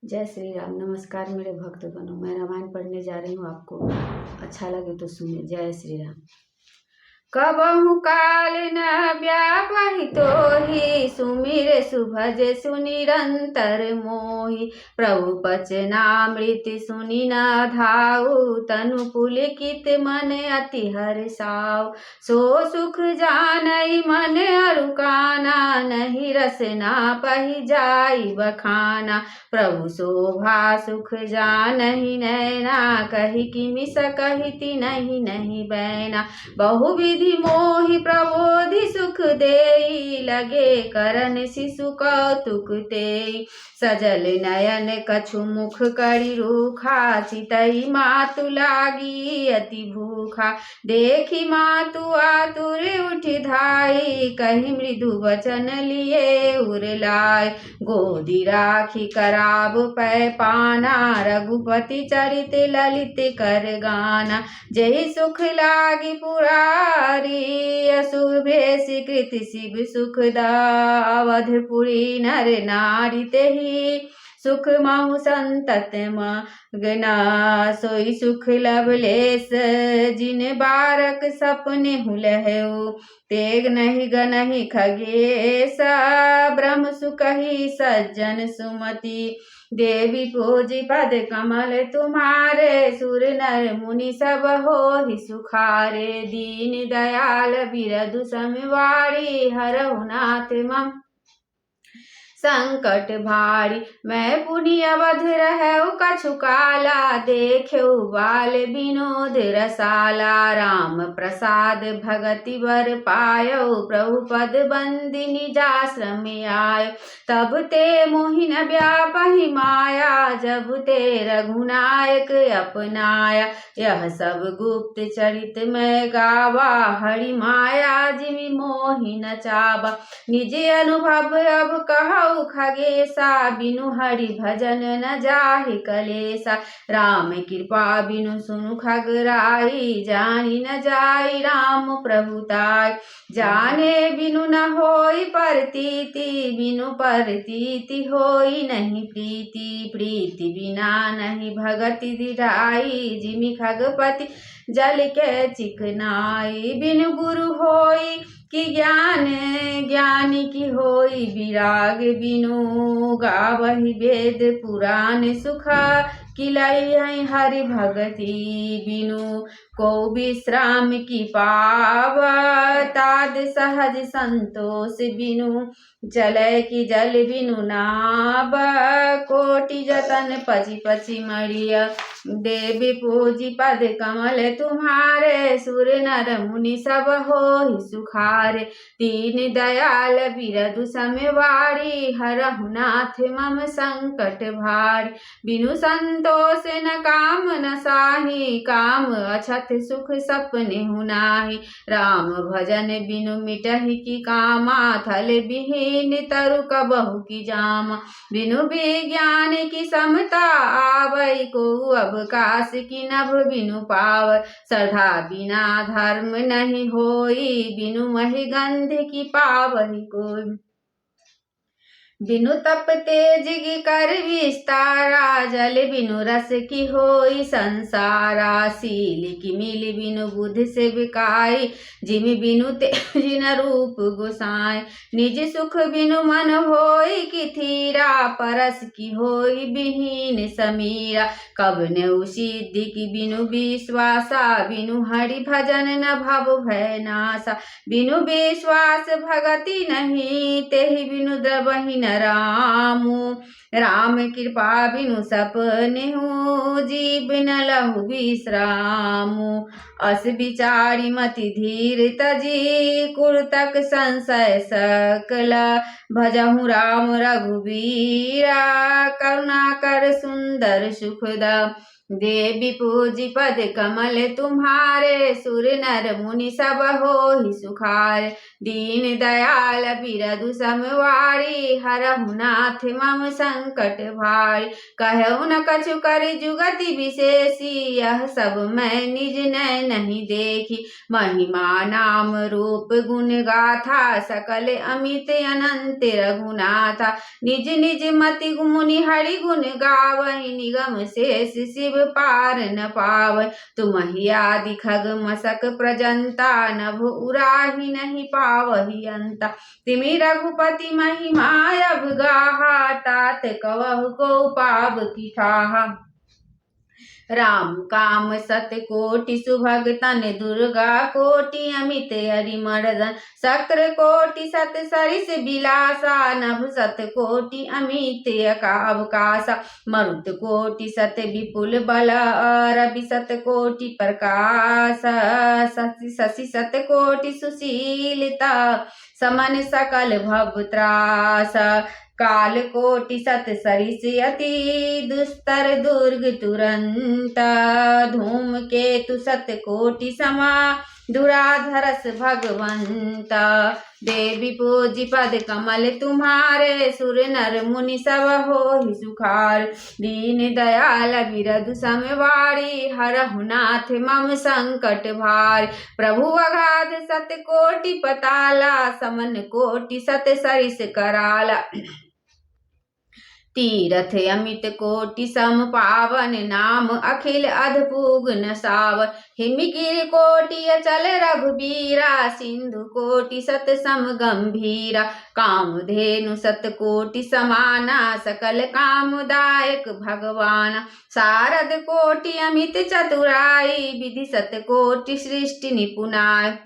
जय श्री राम। नमस्कार मेरे भक्तगणों, मैं रामायण पढ़ने जा रही हूँ। आपको अच्छा लगे तो सुनिए। जय श्री राम। कबहु काल न व्यापहि तोहि, सुमिर सुभज सुनिरंतर मोहि। प्रभु बचनामृत सुनि न धाऊ, तनु पुलकित मन अति हर्षाऊ। सो सुख जानई मन अरुकाना, नहीं रसना पहि जाई बखाना। प्रभु शोभा सुख जानहि नैना, कही किमि सकहि तिन्हि नहीं बैना। बहुविधि मोहि प्रबोधि सुख देई, लगे करन शिशु कौतुक तेई। सजल नयन कछु मुख करि रूखा, चितई मातु लागी अति भूखा। देखी मातु आतुर उठि धाई, कही मृदु वचन लिए उरलाय। गोदी राखी कराब पै पाना, रघुपति चरित ललित कर गाना। जहि सुख लागी पुरारी, अशुभे स्वीकृत शिव सुखदा। अवधपुरी नर नारी तेहि, सुख महु संतत मगना। सोई सुख लवलेस जिन बारक सपने हुलहु। तेग नहीं गनहि खगेसा, ब्रह्म सुकहि सज्जन सुमति। देवी पूजी पद कमल तुम्हारे, सुर नर मुनि सब होहि सुखारे। दीन दयाल बिरधु समवारी, हरहु नाथ मम संकट भारी। मैं पुनि अवध रहु कछु काला, देखेउ बाल विनोद रसाला। राम प्रसाद भगति बर पायउ, प्रभु पद बंदिनी जाश्रम आय। तब ते मोहि न व्यापहि माया, जब ते रघुनायक अपनाया। यह सब गुप्त चरित मैं गावा, हरि माया जिमि मोहि न चावा। निज अनुभव अब कहु खगेसा, बिनु हरि भजन न जाहि कलेसा। राम कृपा बिनु सुनु खगराई, जानि न जाई राम प्रभुताई। जाने बिनु न होई परतीति, बिनु परतीति होई नहीं प्रीति। प्रीति बिना नहीं भगति दिधाई, जिमि खगपति जल के चिकनाई। बिनु गुरु होई कि ज्ञान, ज्ञानी की होई विराग। बिनु गावहि वेद पुराण सुखा, किलई हरि भगति। बिनु को विश्राम की पाव, ताद सहज संतोष। बिनु जलय की जल बिनु नाव, कोटि जतन पचि पचि मरिया। देवी पूजी पद कमल तुम्हारे, सुर नर मुनि सब होहि सुखारे। दीन दयाल बिरधु समवारी, हरहु नाथ मम संकट भारी। बिनु संतोष न काम न साही, काम अछत सुख सपने हुनाहि। राम भजन बिनु मिटहि की कामा, थल विहीन तरु कबहु की जामा। बिनु विज्ञान की समता आवै, को अवकाश की नभ बिनु पावै। श्रद्धा बिना धर्म नहीं होई, बिनु महि गंध की पावहि कोई। बिनु तप तेज की कर विस्तारा, जल बिनु रस की होई संसारा। सील की मिल बिनु बुध से बिकाई, जिमि बिनु तेज न रूप गोसाई। निज सुख बिनु मन होई कि थीरा, परस की होई विहीन समीरा। कब नेउ सिद्धि की बिनु विश्वासा, बिनु हरि भजन न भव भय नासा। बिनु विश्वास भगति नहीं, तेहि बिनु द्रवहि न रामु। राम कृपा बिनु सपनेहु, जीव न लहु विश्रामु। अस विचारी मति धीर तजी, कुरतक संशय सकला। भजहु राम रघुबीरा, करुणा कर सुंदर सुखदा। देवी पूजी पद कमल तुम्हारे, सुर नर मुनि सब होहि सुखारे। दीन दयाल बिरधु समवारी, हरहु नाथ मम संकट भारी। कहु न कछु करि जुगति विशेषी, यह सब मैं निज नैन नहीं देखी। महिमा नाम रूप गुण गाथा, सकल अमित अनंत रघुनाथा। निज निज मति मुनि हरि गुण गावै निगम शेष शिव पार न पावै तुमहि आदि खग मसक प्रजंता नभ उराहि नहीं पावहि अंता तिमि रघुपति महिमा अब गाहा तात कवहु को पाव की ठाहा राम काम सत कोटि सुभग तन दुर्गा कोटि अमित हरिमर्दन शक्र कोटि सत सरिस बिलासा नभ सत कोटि अमित अवकाशा मरुत कोटि सत विपुल बल रवि सत कोटि प्रकाश शशि सत कोटि सुशीलता समन सकल भव त्रास काल कोटि सत सरिस अति दुस्तर दुर्ग तुरंत धूम केतु सत कोटि समा दुराधरस भगवंत देवी पूजी पद कमल तुम्हारे सुर नर मुनि सब होहि सुखार दीन दयाल बिरधु समवारी हरहु नाथ मम संकट भार प्रभु अगाध सत कोटि पताला समन कोटि सत सरिस कराला तीरथ अमित कोटि सम पावन नाम अखिल अधपूग न सावन हिमगिर कोटि अचल रघुबीरा सिंधु कोटि सत सम गंभीरा कामधेनु सत कोटि समाना सकल कामदायक भगवान शारद कोटि अमित चतुराई विधि सत कोटि सृष्टि निपुणाय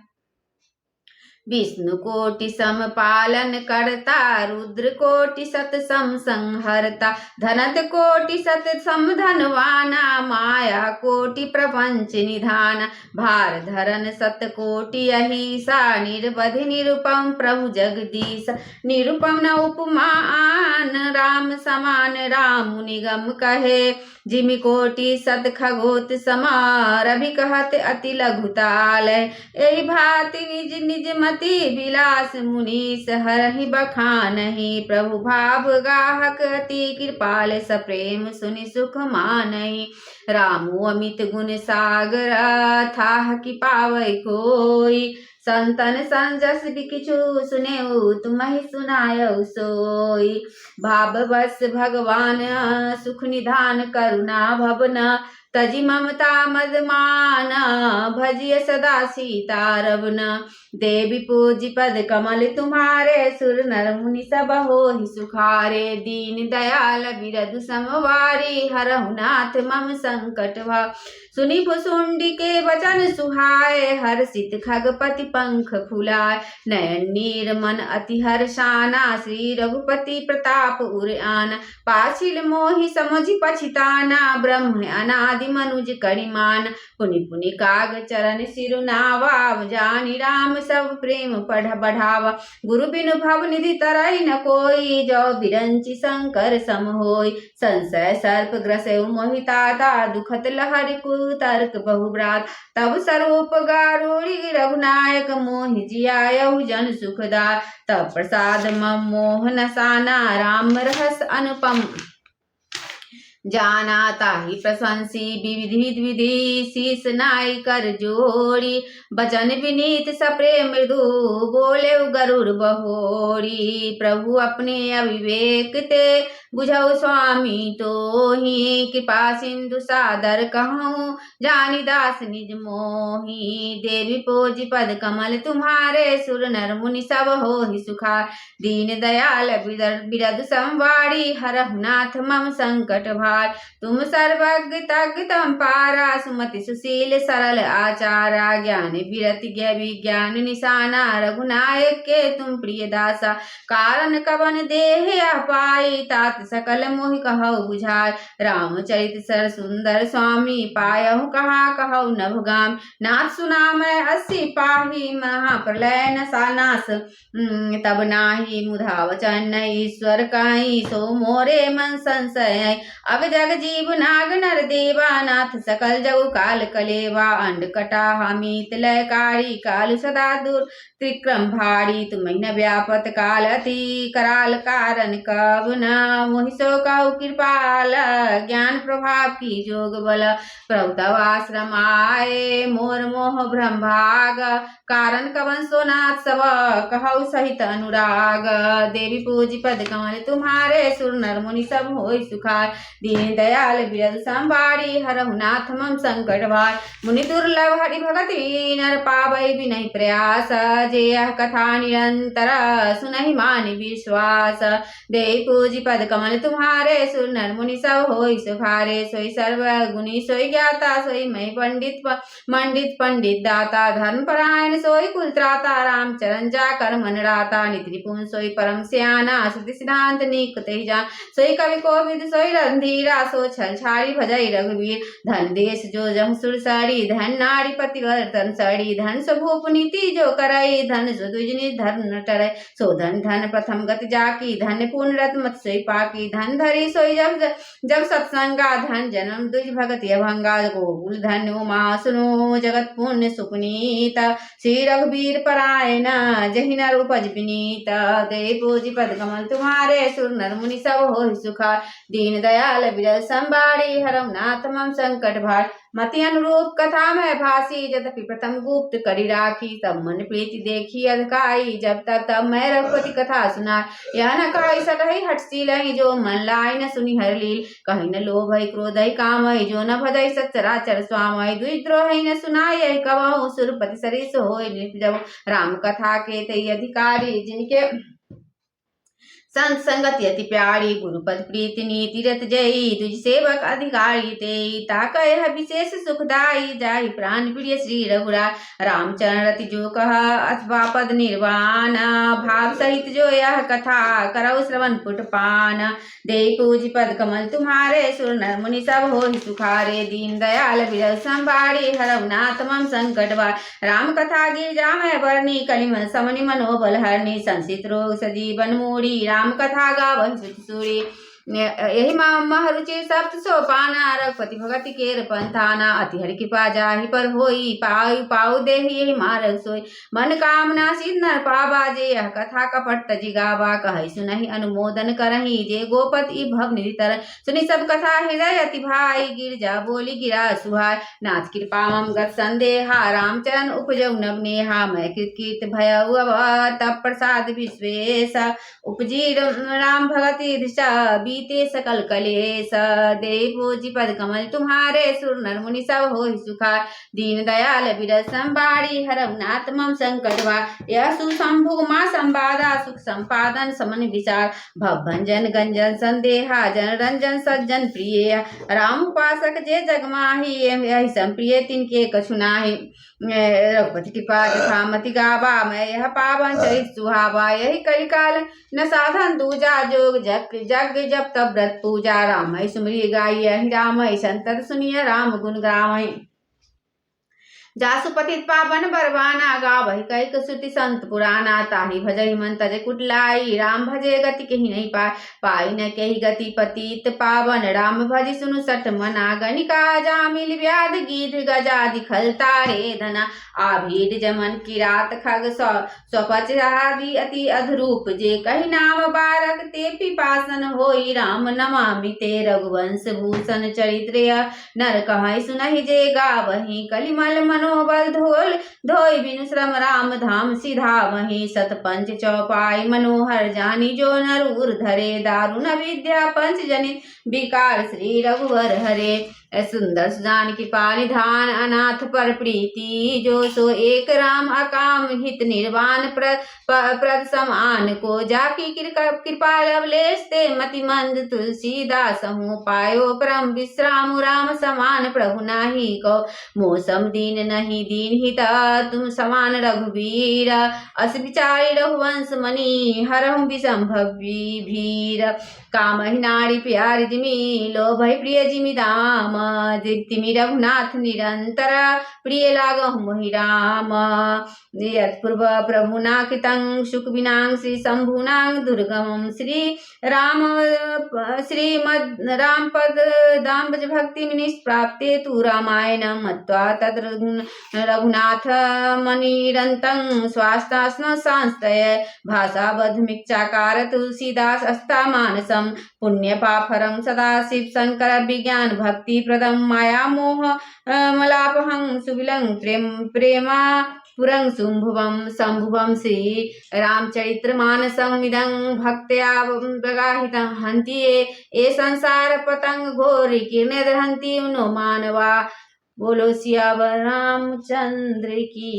विष्णु कोटि सम पालन करता रुद्र कोटि सत सम संहरता धनत कोटि सत सम धनवाना माया कोटि प्रपंच निधान भार धरन सत कोटि अहिसा निर्बधि निरुपम प्रभु जगदीश निरुपम न उपमा आन राम समान राम निगम कहे जिमि कोटि सत खगोत समार अभि कहत अति लघुताल एहि भांति निज निज मति विलास मुनीस हरहि बखानहि प्रभु भाव गाहक अति कृपाल सप्रेम सुनि सुख मानहि रामु अमित गुण सागर थाह कि पावै कोई संतन संजस बिकिछु सुनेउ तुम्हि सुनायउ सोई भाव बस भगवान सुख निधान करुणा भवन तजि ममता मदमान भजिय सदा सीता रवन देवी पूजी पद कमल तुम्हारे सुर नर मुनि सब होहि सुखारे दीन दयाल बिरधु समवारी हरहु नाथ मम संकट भाव सुनि भुसुंडी के वचन सुहाए हर्षित खगपति पंख फुलाए नयन नीर मन अति हर्षाना श्री रघुपति प्रताप उर आना पाछिल मोहि समुझि पछिताना ब्रह्म अनादि मनुज करिमान पुनि पुनि काग चरण सिरुनावा जानि राम सब प्रेम पढ़ बढ़ावा गुरु बिनु भव निधि तरई न कोई जो बिरंचि शंकर सम होई संशय सर्प ग्रसे मोहिताता दुखत लहरि कुतर्क बहुब्रात तब स्वरूप गारूड़ी रघुनायक मोहि जियायहु जन सुखदाय तब प्रसाद मम मोह नसाना राम रहस अनुपम जाना ताहि प्रशंसी विविध विधि शीस नाई कर जोड़ी बचन विनीत सप्रेम मृदु बोले गरुड़ बहोरी प्रभु अपने अविवेक ते बुझौ स्वामी तोहि कृपा सिंधु सादर कहूँ जानी दास निज मोहि देवी पोजी पद कमल तुम्हारे सुर नर मुनि सब होहि सुखार दीन दयाल बिरधु संवारी हरहु नाथ मम संकट भार तुम सर्वज्ञ तज्ञ तम पारा सुमति सुशील सरल आचारा ज्ञान विरति विज्ञान निशाना रघुनायक के तुम प्रिय दासा कारण कवन देह पाई तात सकल मोहि कहु बुझाय रामचरित सर सुंदर स्वामी पायहु कहाँ कहु नभगाम नाथ सुना मैं 80 पाही महाप्रलय न सानास तब नाही मुधा वचन ईश्वर काई सो मोरे मन संशय अग जग जीव नाग नर देवा नाथ सकल जगु काल कलेवा अंड कटा हमीत लयकारी काल सदा दूर त्रिक्रम भारी तुम्हें न व्यापत काल अति कराल कारण कब न मोहि सो कहु कृपाल ज्ञान प्रभाव की जोग बल प्रभु तव आश्रम आए मोर मोह भ्रम भाग कारण कवन सोनाथ सब कहु सहित अनुराग देवी पूजी पद कमल तुम्हारे सुर नर मुनि सब होई सुखार दीन दयाल बिरद संभारी हरहु नाथ मम संकट भार मुनि दुर्लभ हरि भगति नर पावै बिनहि प्रयास जे यह कथा निरंतर सुनहि मानि विश्वास देहि पूजी पद कमल तुम्हारे सुर नर मुनि सब होई सुखारे सोई सर्व गुणी सोई ज्ञाता सोई मई मंडित पंडित दाता धर्म परायण सोई कुल त्राता राम चरण जाकर मन राता नित निपुण सोई परम स्याना श्रुति सिद्धांत निक ते जान सोई कवि कोविद सोई रणधीरा सो छल छाड़ी भजई रघुवीर धन देश जो जम सुरसरी धन नारी पतिवर्तन सड़ी धन स्वभूप नीति जो करई धन जो दुजनी धर्म न टरै सो धन धन प्रथम गति जाकी धन पूर्ण रत मत सोई पाकी धन धरी सोई जब सत्संगा धन जन्म दुज भगति अभंगा गोकुल धन उमा सुनो जगत पुण्य सुपुनीत श्री रघुवीर परायण जहि नर उपज विनीत दे पूजी पद कमल तुम्हारे सुर नर मुनि सब हो सुखार दीन दयाल बिरल संबारी हरम नाथ मम संकट भार मति अनुरूप कथा में भासी यद्यपि प्रथम गुप्त करी राखी तब मन प्रीति देखी अधकाई जब तब मैं रघुपति कथा सुना यह न कही सटहि हटसी लही जो मन लाई न सुनि हर लील कहीं न लोभ क्रोध काम जो न भजई सचराचर स्वाम द्विद्रोह न सुनाई कबहु सुरपति सरिस होय जब राम कथा के तई अधिकारी जिनके संत संगति अति प्यारी गुरुपद प्रीति नीति रत जयी तुझ सेवक अधिकारी ते ताकह विशेष सुखदाई जाहि प्राण प्रिय श्री रघुरा रामचरण रति जो कह अथवा पद निर्वाण भाव सहित जो यह कथा करौ श्रवण पुटपान दे पूजी पद कमल तुम्हारे सुर नर मुनि सब हो सुखारे दीन दयाल बिरल संभारी हरव नाथ मम संकट राम कथा गिरजा में बरनी कलिमन समनि मनोबल हरनी संसित रोग सजीवन मूढ़ी राम कथा गावन सुरी यही महरुचि सप्त सोपाना रघुपति भगति केर पंथाना अति हरि कृपा जाहि पर होई पाऊ देहि यही मार्ग सोई मन कामना सिद्ध नर पावा जे यह कथा कपट तजि गावा कहै सुनहि अनुमोदन करहि जे गोपति भव निरतर सुनि सब कथा हृदय अति भाई गिरजा बोली गिरा सुहाय नाथ कृपा मम गत संदेहा रामचरण उपजौ नवनेहा मैं कृत भयउ तब प्रसाद विश्वेश उपजी राम भगति दिशा बीते सकल कलेश दे पूजी पद कमल तुम्हारे सुर नर मुनि सब हो सुखार दीन दयाल बिरल संबारी हरव नाथ मम संकट यह सुशंभु मां संवादा सुख संपादन समन विचार भव भंजन गंजन संदेहा जन रंजन सज्जन प्रिय राम उपासक जे जगमाही यही संप्रिय तिनके कछु नाही रघुपति कृपा तथा मति गावा मैं यह पावन चरित सुहावा यही कई काल न साधन दूजा जोग जग जब तब व्रत पूजा राम सुमरी गाई राम संतत सुनिय राम गुण गावै जासु पतित पावन बरवाना गावहि कैक श्रुति संत पुराना ताहि भजहि मन तज कुटलाई राम भजे गति कही नहीं पाई न कही गति पतित पावन राम भजि सुनु सठ मना गणिका जामिल व्याध गीध गजादि खलतारे धना आभीड जमन किरात खग स्वपच आदि अति अधरूप जे कही नाम बारक ते पिपासन होई राम नमामि ते रघुवंश भूषण चरित्र नर कहै सुनहि जे गावहि कलिमल मनोबल धोई बिनु श्रम राम धाम सीधा वही सत पंच चौपाई मनोहर जानी जो नरूर धरे दारुण विद्या पंच जनित विकार श्री रघुवर हरे सुंदर सुजान कृपा निधान अनाथ पर प्रीति जो सो एक राम अकाम हित निर्वाण प्रद समान को जाकी कृपा लवलेश ते मति मंद तुलसीदास हूँ पायो परम विश्राम राम समान प्रभु नाही को मौसम दीन नहीं दीन हित तुम समान रघुवीर अस विचारी रघुवंश मणि हरहु विसंभवी भीर काम नारी प्यार जिमी लोभ प्रिय जिमी दाम दीप्तिमि रघुनाथ निरंतर प्रिय लागहु मोहि राम। यत्पूर्व प्रभुना कृतं शुकविनां श्री शंभुनां दुर्गमं श्री राम श्रीमद् रामपद दाम्बज भक्ति निष्प्राप्ते तु रामायणं मत्वा तत्र रघुनाथ मणिरन्तं स्वास्तास्म सांस्तय भाषाबद्धमिच्छाकार तुलसीदास अस्ता मानसं पुण्यपाफरं सदाशिव शंकर विज्ञान भक्ति प्रदम माया मोह मलापहं सुविलं प्रेमा पुरं शंभुवं श्री रामचरित्रमानसं इदं भक्त्या प्रगाहितं हन्ति ये संसार पतंग घोर किरणहन्ति नो मानवा। बोलो सियावर रामचंद्र की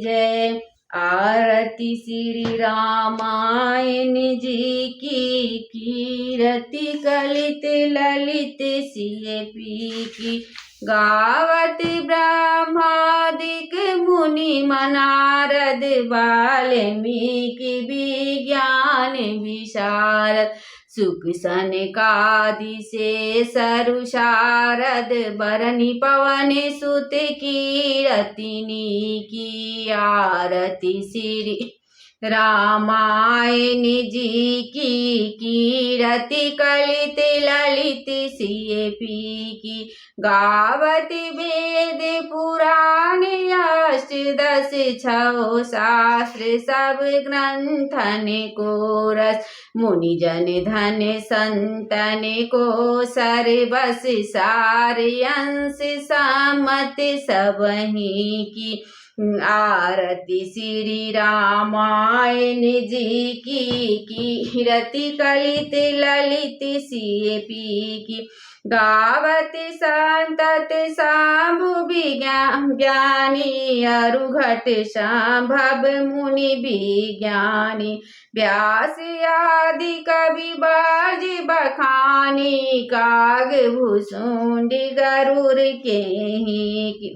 जय। आरती श्री रामायण जी की कीरति कलित ललित सिय पी की गावत ब्रह्मादिक मुनि मनारद वाल्मीकि विज्ञान विशारद सुख सनकादि से सरुशारद बरनि पवन सुत कीरतिनी की आरती श्री रामायण जी की कीरति कलित ललित सिय पी की गावत वेद पुराण अष्टदश छौ शास्त्र सब ग्रंथन को रस मुनिजन धन संतन को सर्वस सार अंश सम्मत सबही की आरती श्री रामायण जी की कीरति कलित ललित सिय पी की गावत संतत शांभु ज्ञानी अरुघट संभव मुनि विज्ञानी व्यास आदि कवि बाज बखानी काग भूषुंड गरुड़ के ही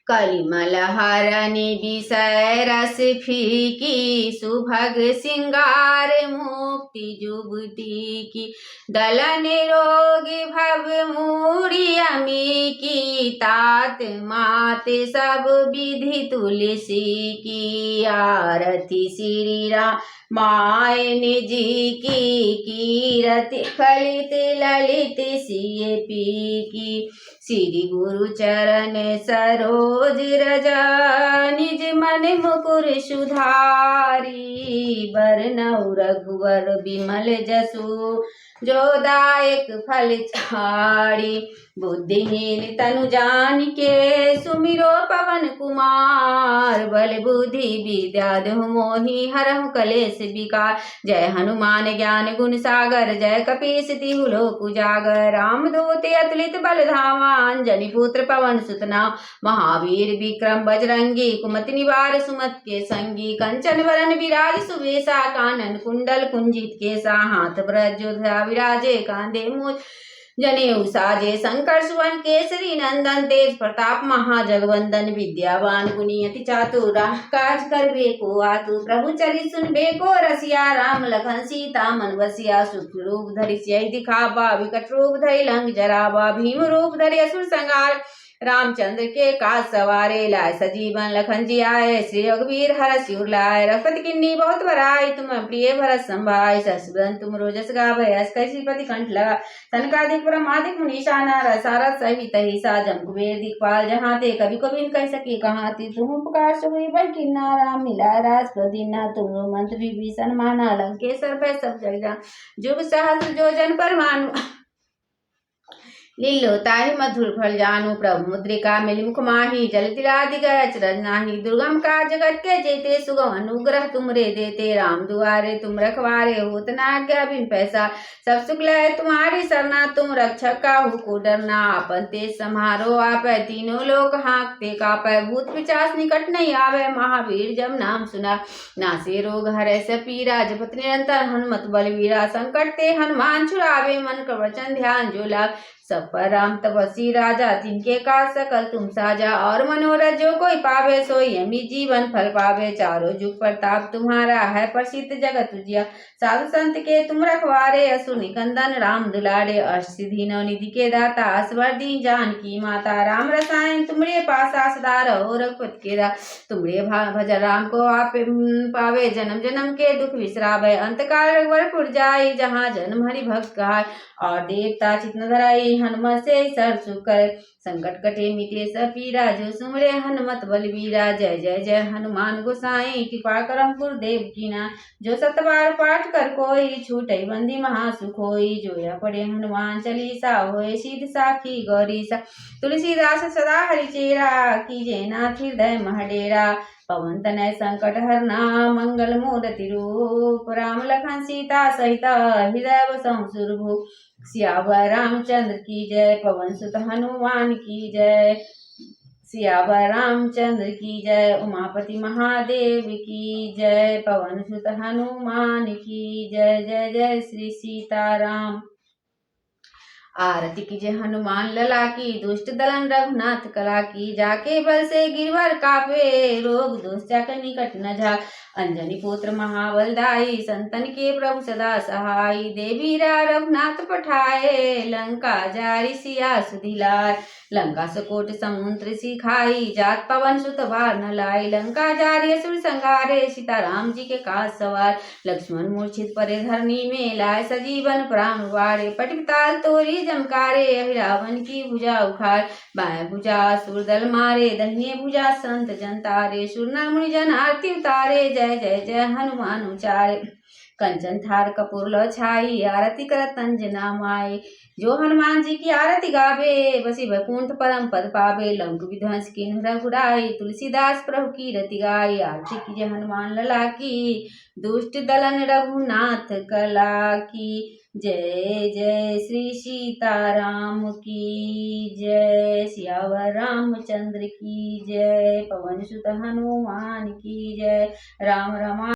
कलिमल हरनि विषय रस फीकी सुभग सिंगार मुक्ति जुगती की दलन रोग भव मूढ़ि अमी की तात मात सब विधि तुलसी की आरती श्री रामायण जी की कीरति कलित ललित सिय पी की श्री गुरु चरण सरोज रज निज मन मुकुर सुधारी बरनउ रघुवर बिमल जसु जो दायक फल चारी बुद्धिहीन तनु जान के सुमिरो पवन कुमार बल बुद्धि विद्या देहु मोहि हरहु कलेश विकार। जय हनुमान ज्ञान गुण सागर जय कपीस तिहु लोक उजागर रामदूत अतुलित बल धामा अंजनी पुत्र पवन सुत नाम महावीर विक्रम बजरंगी कुमति निवार सुमत के संगी कंचन वरन विराज सुवेशा कानन कुंडल कुंजित केसा हाथ ब्रजोध्या विराजे कांधे मूज जनेऊ साजे शंकर सुवन केसरी नंदन तेज प्रताप महाजगवंदन विद्यावान गुणी अति चातुर काज करबे को आतु प्रभु चरित सुनबे को रसिया राम लखन सीता मन बसिया सूक्ष्म रूप धरि सियहि दिखावा विकट रूप धरि लंक जरावा भीम रूप धरि असुर संहार रामचंद्र के काज सवारे लाए सजीवन लखन जी आए श्री रघुवीर हरष उर लाए रघुपति किन्नी बहुत बड़ाई तुम प्रिय भरत संभाई ससुदन तुम रोजस गावै अस कैसी पति कंठ लगा सनकादिक ब्रह्मादिक मुनीषाना रसारद सहित ही साजम कुबेर दिखपाल जहाँ ते कभी को बिन कह सकी कहाँ ती तुम उपकार सुगई पर किन्ना राम मिला राज प्रदीना तुम मंत्र विभीषण माना लंकेश्वर भय सब जग जान जुग सहस्र जो जन पर मानु लीलो ताहि मधुर फल जानू प्रभु मुद्रिका मिलि मुख माही जल तिलादि गय चरज नाही दुर्गम का जगत के जेते सुगम अनुग्रह तुमरे देते राम दुआरे तुम रखवारे होत न आज्ञा बिन पैसा सब सुख लय तुम्हारी सरना तुम रक्षक काहू को डरना आपन तेज समारो आपै तीनों लोक हाँकते कापै भूत पिचास निकट नहीं आवे महावीर जब नाम सुना नासे रोग हरै से पीरा जपत निरंतर हनुमत बलवीरा संकट ते हनुमान छुड़ावे मन का वचन ध्यान जो लाग सब पर राम तपस्वी राजा, जिनके काज सकल तुम साजा। और मनोरथ जो कोई पावे, सोई अमी जीवन फल पावे। चारों जुग प्रताप तुम्हारा है, प्रसिद्ध जगत उजिया। साधु संत के तुम रखवारे, असुर निकंदन राम दुलारे। अष्टसिद्धि नवनिधि के दाता, असवर दी जानकी माता। राम रसायन तुमरे पासा, सदा रहो रघुपति के दास। तुमरे भज राम को आप पावे, जन्म जन्म के दुख बिसरावे। अंत काल रघुवर जाई, जहाँ जन्म हरि भक्त कहाय। और देवता चित्त न धराई, हनुमत से सर्व सुख करे। संकट कटे मिटे सब पीरा, जो सुमरे हनुमत बलबीरा। जय जय जय हनुमान गोसाई, कृपा करहु गुरुदेव कीना। जो सत बार पाठ कर कोई, छूटई बंदी महासुख होई। जो यह पढ़े हनुमान चालीसा, होए सिद्धि साखी गौरीसा। तुलसीदास सदा हरिचेरा, कीजे नाथ हृदय मह डेरा। पवन तनय संकट हरना, मंगल मूर्ति रूप। राम लखन सीता सहित, हृदय बसहु सुरभूप। सियावर रामचंद्र की जय, पवन सुत हनुमान की जय। सियावर रामचंद्र की जय, उमापति महादेव की जय। पवन सुत हनुमान की जय। जय जय श्री सीताराम। आरती कीजे हनुमान लला की, दुष्ट दलन रघुनाथ कला की। जाके बल से गिरवर कापे, रोग दोष जाकर निकट न जा। अंजनी पुत्र महाबलदाई, संतन के प्रभु सदा सहाय। देवीरा रघुनाथ पठाए, लंका जारी सिया सुधिलाय। लंका सकोट समुद्र सिखाई, जात पवन सुत बार न लाई। लंका जारी असुर संहारे, सीता राम जी के काज सवार। लक्ष्मण मूर्छित परे धरनी में, लाए सजीवन प्राण वारे। पटपिताल तोरी जमकारे, रावण की भुजा उखाड़। बाएं भुजा असुर दल मारे, दाहिने भुजा संत जन तारे। सुर नर मुनि जन आरती उतारे, जय जय जय हनुमान उचारे। कंचन थार कपूर लो छाई, आरती करत अंजना माई। जो हनुमान जी की आरती गावे, बसी वैकुंठ परम पद पावे। लंक विध्वंस कीन्ह रघुराई, तुलसीदास प्रभु की रति गाई। आरती कीजे हनुमान लला की, दुष्ट दलन रघुनाथ कला की। जय जय श्री सीताराम की जय। सियावर रामचंद्र की जय, पवन सुत हनुमान की जय। राम राम